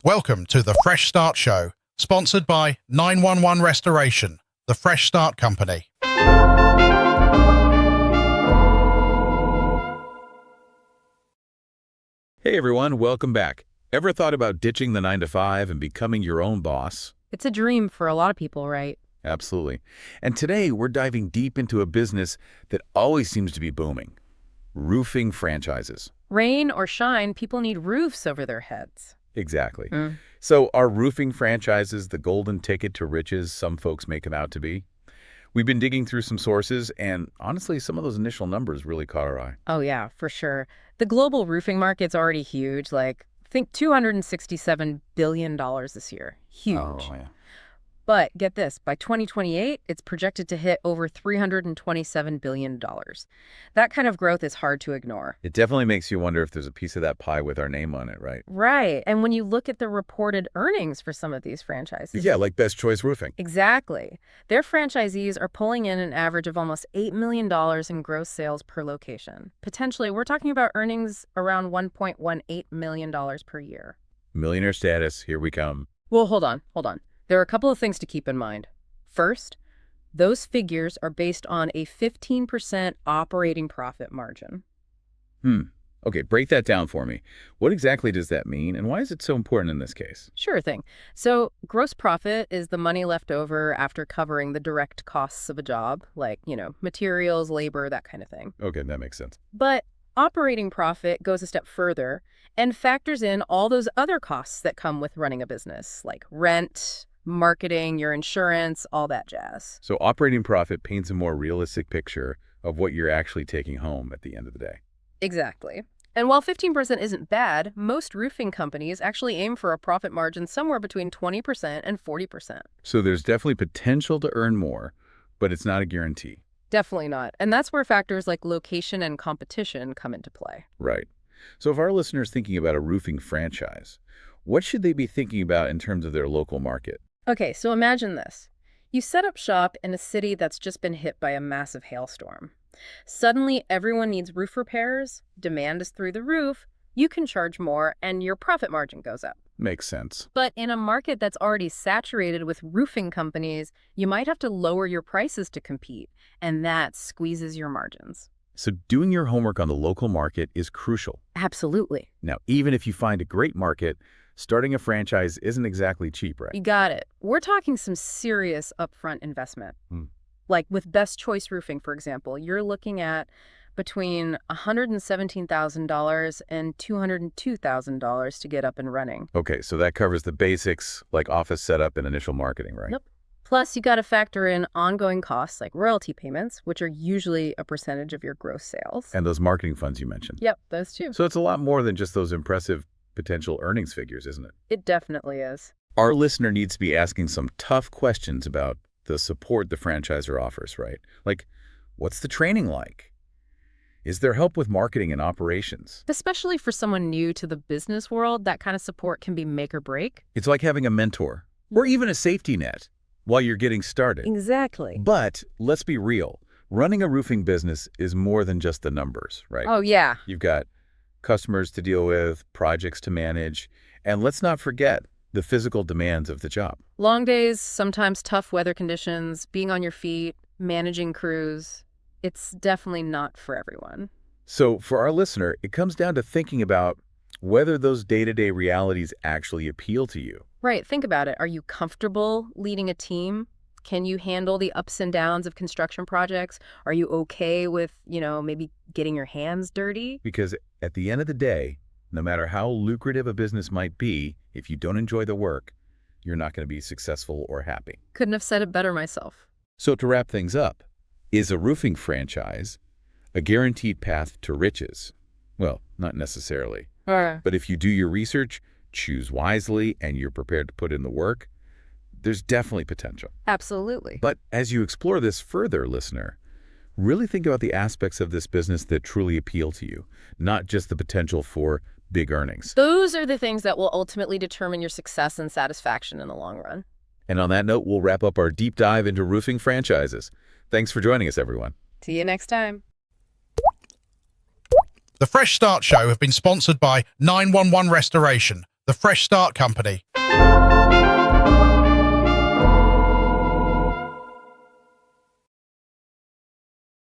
Welcome to the Fresh Start Show, sponsored by 911 Restoration, the Fresh Start Company. Hey everyone, welcome back. Ever thought about ditching the 9 to 5 and becoming your own boss? It's a dream for a lot of people, right? Absolutely. And today we're diving deep into a business that always seems to be booming: roofing franchises. Rain or shine, people need roofs over their heads. Exactly. So are roofing franchises the golden ticket to riches some folks make them out to be? We've been digging through some sources, and honestly, some of those initial numbers really caught our eye. Oh yeah, for sure. The global roofing market's already huge, think $267 billion this year. Huge. Oh, yeah. But get this, by 2028, it's projected to hit over $327 billion. That kind of growth is hard to ignore. It definitely makes you wonder if there's a piece of that pie with our name on it, right? Right. And when you look at the reported earnings for some of these franchises. Yeah, like Best Choice Roofing. Exactly. Their franchisees are pulling in an average of almost $8 million in gross sales per location. Potentially, we're talking about earnings around $1.18 million per year. Millionaire status, here we come. Well, hold on. There are a couple of things to keep in mind. First, those figures are based on a 15% operating profit margin. Okay, break that down for me. What exactly does that mean, and why is it so important in this case? Sure thing. So gross profit is the money left over after covering the direct costs of a job, like, materials, labor, that kind of thing. Okay, that makes sense. But operating profit goes a step further and factors in all those other costs that come with running a business, like rent, marketing, your insurance, all that jazz. So operating profit paints a more realistic picture of what you're actually taking home at the end of the day. Exactly. And while 15% isn't bad, most roofing companies actually aim for a profit margin somewhere between 20% and 40%. So there's definitely potential to earn more, but it's not a guarantee. Definitely not. And that's where factors like location and competition come into play. Right. So if our listeners thinking about a roofing franchise, what should they be thinking about in terms of their local market? Okay, so imagine this. You set up shop in a city that's just been hit by a massive hailstorm. Suddenly, everyone needs roof repairs, demand is through the roof, you can charge more, and your profit margin goes up. Makes sense. But in a market that's already saturated with roofing companies, you might have to lower your prices to compete, and that squeezes your margins. So doing your homework on the local market is crucial. Absolutely. Now, even if you find a great market, starting a franchise isn't exactly cheap, right? You got it. We're talking some serious upfront investment. Like with Best Choice Roofing, for example, you're looking at between $117,000 and $202,000 to get up and running. Okay, so that covers the basics like office setup and initial marketing, right? Yep. Plus, you got to factor in ongoing costs like royalty payments, which are usually a percentage of your gross sales. And those marketing funds you mentioned. Yep, those too. So it's a lot more than just those impressive potential earnings figures, isn't it? It definitely is. Our listener needs to be asking some tough questions about the support the franchisor offers, right? Like, what's the training like? Is there help with marketing and operations? Especially for someone new to the business world, that kind of support can be make or break. It's like having a mentor or even a safety net while you're getting started. Exactly. But let's be real. Running a roofing business is more than just the numbers, right? Oh, yeah. You've got customers to deal with, projects to manage, and let's not forget the physical demands of the job. Long days, sometimes tough weather conditions, being on your feet, managing crews. It's definitely not for everyone. So for our listener, it comes down to thinking about whether those day-to-day realities actually appeal to you. Right. Think about it. Are you comfortable leading a team? Can you handle the ups and downs of construction projects? Are you okay with, maybe getting your hands dirty? Because at the end of the day, no matter how lucrative a business might be, if you don't enjoy the work, you're not going to be successful or happy. Couldn't have said it better myself. So to wrap things up, is a roofing franchise a guaranteed path to riches? Well, not necessarily. But if you do your research, choose wisely, and you're prepared to put in the work, there's definitely potential. Absolutely. But as you explore this further, listener, really think about the aspects of this business that truly appeal to you, not just the potential for big earnings. Those are the things that will ultimately determine your success and satisfaction in the long run. And on that note, we'll wrap up our deep dive into roofing franchises. Thanks for joining us, everyone. See you next time. The Fresh Start Show have been sponsored by 911 Restoration, the Fresh Start Company.